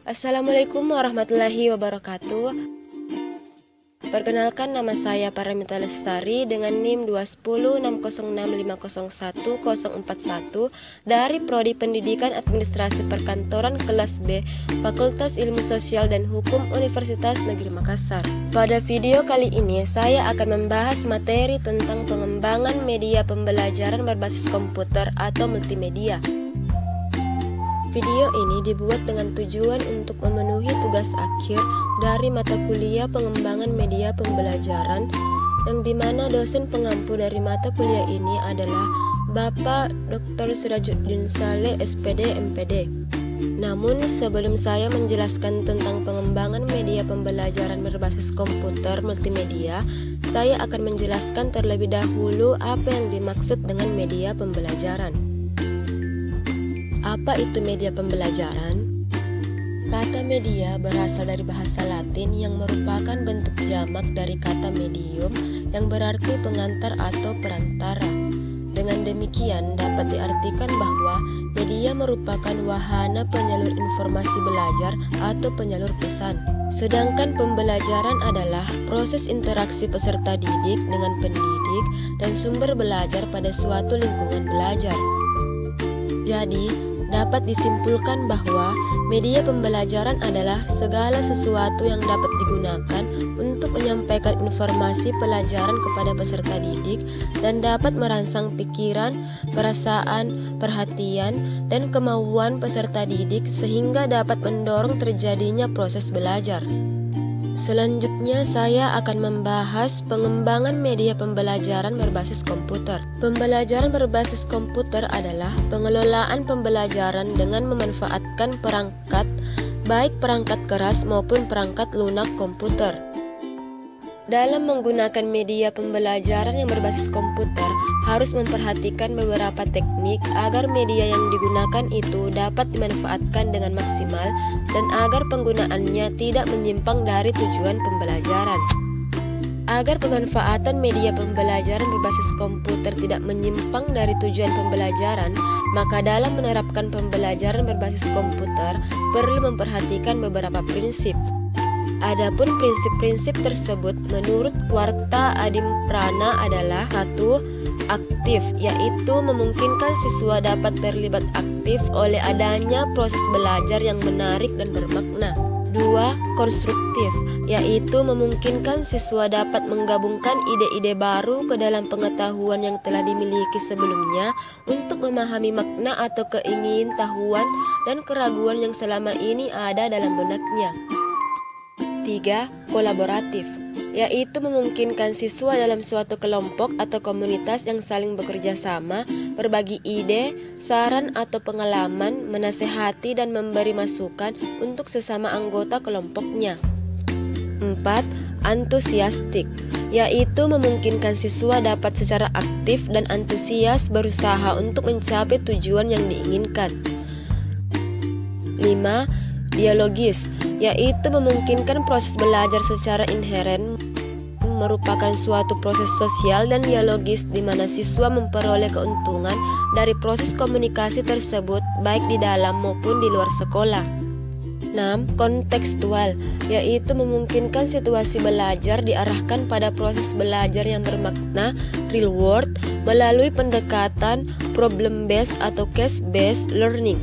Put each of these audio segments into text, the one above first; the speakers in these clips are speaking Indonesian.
Assalamualaikum warahmatullahi wabarakatuh. Perkenalkan, nama saya Paramita Lestari dengan NIM 21060650141 dari Prodi Pendidikan Administrasi Perkantoran kelas B, Fakultas Ilmu Sosial dan Hukum Universitas Negeri Makassar. Pada video kali ini saya akan membahas materi tentang pengembangan media pembelajaran berbasis komputer atau multimedia. Video ini dibuat dengan tujuan untuk memenuhi tugas akhir dari mata kuliah pengembangan media pembelajaran, yang dimana dosen pengampu dari mata kuliah ini adalah Bapak Dr. Sirajuddin Saleh, SPD, MPD. Namun sebelum saya menjelaskan tentang pengembangan media pembelajaran berbasis komputer multimedia, saya akan menjelaskan terlebih dahulu apa yang dimaksud dengan media pembelajaran. Apa itu media pembelajaran? Kata media berasal dari bahasa Latin yang merupakan bentuk jamak dari kata medium yang berarti pengantar atau perantara. Dengan demikian dapat diartikan bahwa media merupakan wahana penyalur informasi belajar atau penyalur pesan. Sedangkan pembelajaran adalah proses interaksi peserta didik dengan pendidik dan sumber belajar pada suatu lingkungan belajar. Jadi, dapat disimpulkan bahwa media pembelajaran adalah segala sesuatu yang dapat digunakan untuk menyampaikan informasi pelajaran kepada peserta didik dan dapat merangsang pikiran, perasaan, perhatian, dan kemauan peserta didik sehingga dapat mendorong terjadinya proses belajar. Selanjutnya saya akan membahas pengembangan media pembelajaran berbasis komputer. Pembelajaran berbasis komputer adalah pengelolaan pembelajaran dengan memanfaatkan perangkat, baik perangkat keras maupun perangkat lunak komputer. Dalam menggunakan media pembelajaran yang berbasis komputer, harus memperhatikan beberapa teknik agar media yang digunakan itu dapat dimanfaatkan dengan maksimal dan agar penggunaannya tidak menyimpang dari tujuan pembelajaran. Agar pemanfaatan media pembelajaran berbasis komputer tidak menyimpang dari tujuan pembelajaran, maka dalam menerapkan pembelajaran berbasis komputer perlu memperhatikan beberapa prinsip. Adapun prinsip-prinsip tersebut menurut Kwarta Adimprana adalah: 1. Aktif, yaitu memungkinkan siswa dapat terlibat aktif oleh adanya proses belajar yang menarik dan bermakna. 2. Konstruktif, yaitu memungkinkan siswa dapat menggabungkan ide-ide baru ke dalam pengetahuan yang telah dimiliki sebelumnya untuk memahami makna atau keingintahuan dan keraguan yang selama ini ada dalam benaknya. 3. Kolaboratif, yaitu memungkinkan siswa dalam suatu kelompok atau komunitas yang saling bekerja sama, berbagi ide, saran atau pengalaman, menasehati dan memberi masukan untuk sesama anggota kelompoknya. 4. Antusiastik, yaitu memungkinkan siswa dapat secara aktif dan antusias berusaha untuk mencapai tujuan yang diinginkan. 5. Dialogis, yaitu memungkinkan proses belajar secara inheren merupakan suatu proses sosial dan dialogis di mana siswa memperoleh keuntungan dari proses komunikasi tersebut baik di dalam maupun di luar sekolah. 6. Kontekstual, yaitu memungkinkan situasi belajar diarahkan pada proses belajar yang bermakna real world melalui pendekatan problem based atau case based learning.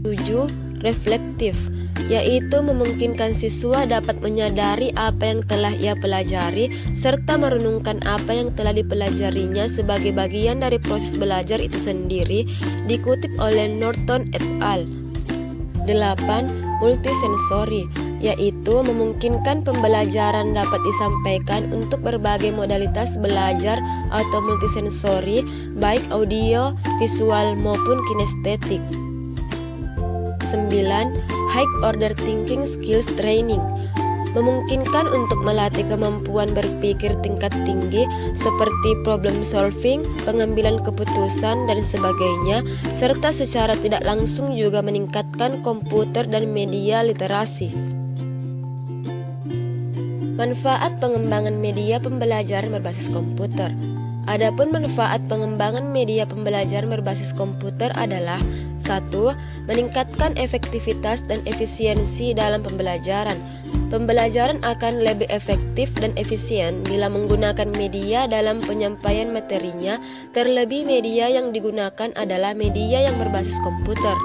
7. Reflektif, yaitu memungkinkan siswa dapat menyadari apa yang telah ia pelajari serta merenungkan apa yang telah dipelajarinya sebagai bagian dari proses belajar itu sendiri, dikutip oleh Norton et al. 8. Multisensori, yaitu memungkinkan pembelajaran dapat disampaikan untuk berbagai modalitas belajar atau multisensori, baik audio, visual maupun kinestetik. 9. High order thinking skills training, memungkinkan untuk melatih kemampuan berpikir tingkat tinggi seperti problem solving, pengambilan keputusan, dan sebagainya, serta secara tidak langsung juga meningkatkan komputer dan media literasi. Manfaat pengembangan media pembelajaran berbasis komputer. Adapun manfaat pengembangan media pembelajaran berbasis komputer adalah: 1. Meningkatkan efektivitas dan efisiensi dalam pembelajaran. Pembelajaran akan lebih efektif dan efisien bila menggunakan media dalam penyampaian materinya, terlebih media yang digunakan adalah media yang berbasis komputer.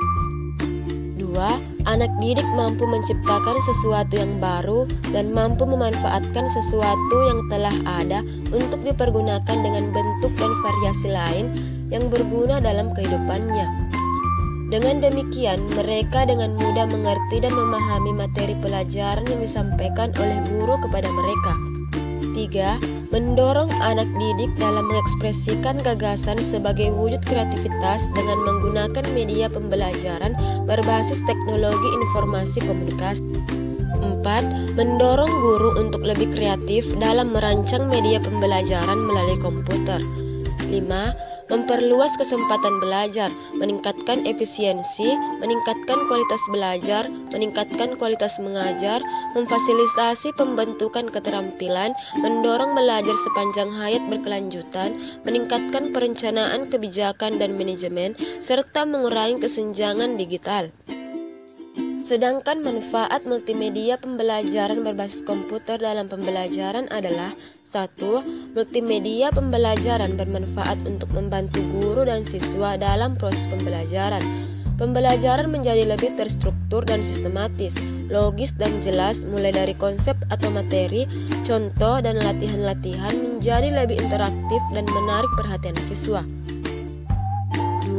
2. Anak didik mampu menciptakan sesuatu yang baru dan mampu memanfaatkan sesuatu yang telah ada untuk dipergunakan dengan bentuk dan variasi lain yang berguna dalam kehidupannya. Dengan demikian, mereka dengan mudah mengerti dan memahami materi pelajaran yang disampaikan oleh guru kepada mereka. 3. Mendorong anak didik dalam mengekspresikan gagasan sebagai wujud kreativitas dengan menggunakan media pembelajaran berbasis teknologi informasi komunikasi. 4. Mendorong guru untuk lebih kreatif dalam merancang media pembelajaran melalui komputer. 5. Memperluas kesempatan belajar, meningkatkan efisiensi, meningkatkan kualitas belajar, meningkatkan kualitas mengajar, memfasilitasi pembentukan keterampilan, mendorong belajar sepanjang hayat berkelanjutan, meningkatkan perencanaan kebijakan dan manajemen, serta mengurangi kesenjangan digital. Sedangkan manfaat multimedia pembelajaran berbasis komputer dalam pembelajaran adalah 1. Multimedia pembelajaran bermanfaat untuk membantu guru dan siswa dalam proses pembelajaran. Pembelajaran menjadi lebih terstruktur dan sistematis, logis dan jelas mulai dari konsep atau materi, contoh dan latihan-latihan menjadi lebih interaktif dan menarik perhatian siswa. 2.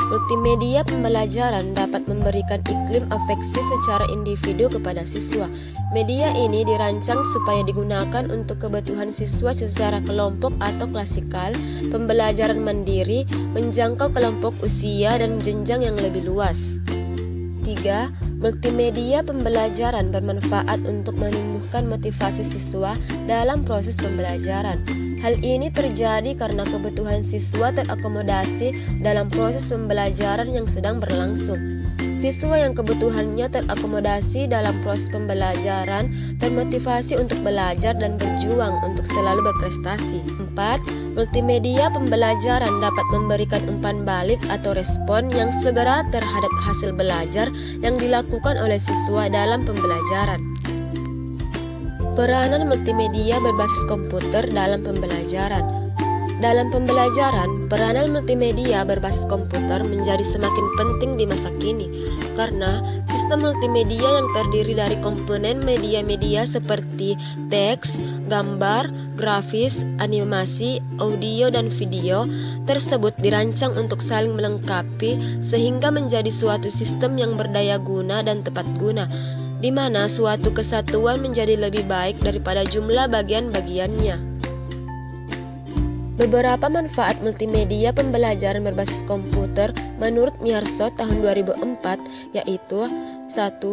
Multimedia pembelajaran dapat memberikan iklim afeksi secara individu kepada siswa. Media ini dirancang supaya digunakan untuk kebutuhan siswa secara kelompok atau klasikal, pembelajaran mandiri, menjangkau kelompok usia dan jenjang yang lebih luas. 3. Multimedia pembelajaran bermanfaat untuk menumbuhkan motivasi siswa dalam proses pembelajaran. Hal ini terjadi karena kebutuhan siswa terakomodasi dalam proses pembelajaran yang sedang berlangsung. Siswa yang kebutuhannya terakomodasi dalam proses pembelajaran termotivasi untuk belajar dan berjuang untuk selalu berprestasi. 4. Multimedia pembelajaran dapat memberikan umpan balik atau respon yang segera terhadap hasil belajar yang dilakukan oleh siswa dalam pembelajaran. Peranan multimedia berbasis komputer dalam pembelajaran. Dalam pembelajaran, peranan multimedia berbasis komputer menjadi semakin penting di masa kini karena sistem multimedia yang terdiri dari komponen media-media seperti teks, gambar, grafis, animasi, audio, dan video tersebut dirancang untuk saling melengkapi sehingga menjadi suatu sistem yang berdaya guna dan tepat guna, di mana suatu kesatuan menjadi lebih baik daripada jumlah bagian-bagiannya. Beberapa manfaat multimedia pembelajaran berbasis komputer menurut Miyarso tahun 2004 yaitu 1.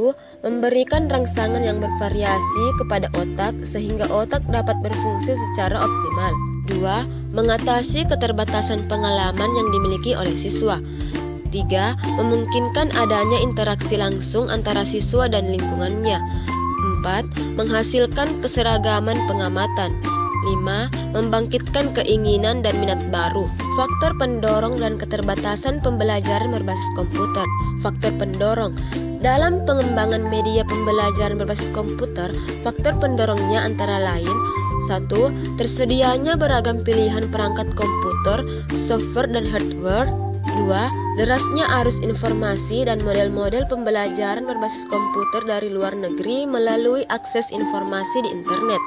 Memberikan rangsangan yang bervariasi kepada otak sehingga otak dapat berfungsi secara optimal. 2. Mengatasi keterbatasan pengalaman yang dimiliki oleh siswa. 3. Memungkinkan adanya interaksi langsung antara siswa dan lingkungannya. 4. Menghasilkan keseragaman pengamatan. 5. Membangkitkan keinginan dan minat baru. Faktor pendorong dan keterbatasan pembelajaran berbasis komputer. Faktor pendorong. Dalam pengembangan media pembelajaran berbasis komputer, faktor pendorongnya antara lain 1. Tersedianya beragam pilihan perangkat komputer, software dan hardware. 2. Derasnya arus informasi dan model-model pembelajaran berbasis komputer dari luar negeri melalui akses informasi di internet.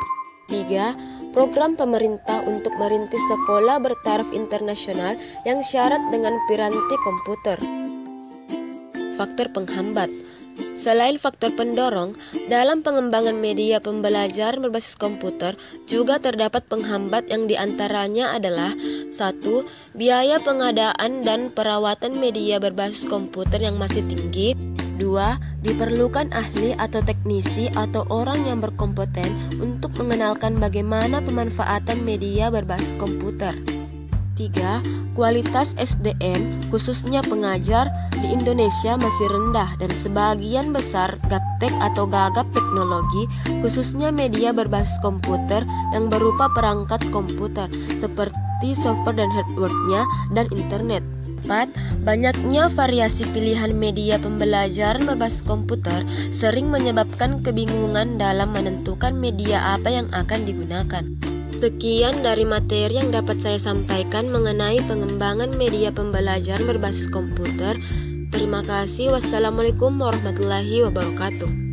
3. Program pemerintah untuk merintis sekolah bertaraf internasional yang syarat dengan piranti komputer. Faktor penghambat. Selain faktor pendorong, dalam pengembangan media pembelajaran berbasis komputer juga terdapat penghambat yang diantaranya adalah 1. Biaya pengadaan dan perawatan media berbasis komputer yang masih tinggi. 2. Diperlukan ahli atau teknisi atau orang yang berkompeten untuk mengenalkan bagaimana pemanfaatan media berbasis komputer. 3. Kualitas SDM, khususnya pengajar, di Indonesia masih rendah dan sebagian besar gaptek atau gagap teknologi, khususnya media berbasis komputer yang berupa perangkat komputer, seperti software dan hardware-nya dan internet. 4. Banyaknya variasi pilihan media pembelajaran berbasis komputer sering menyebabkan kebingungan dalam menentukan media apa yang akan digunakan. Sekian dari materi yang dapat saya sampaikan mengenai pengembangan media pembelajaran berbasis komputer. Terima kasih. Wassalamualaikum warahmatullahi wabarakatuh.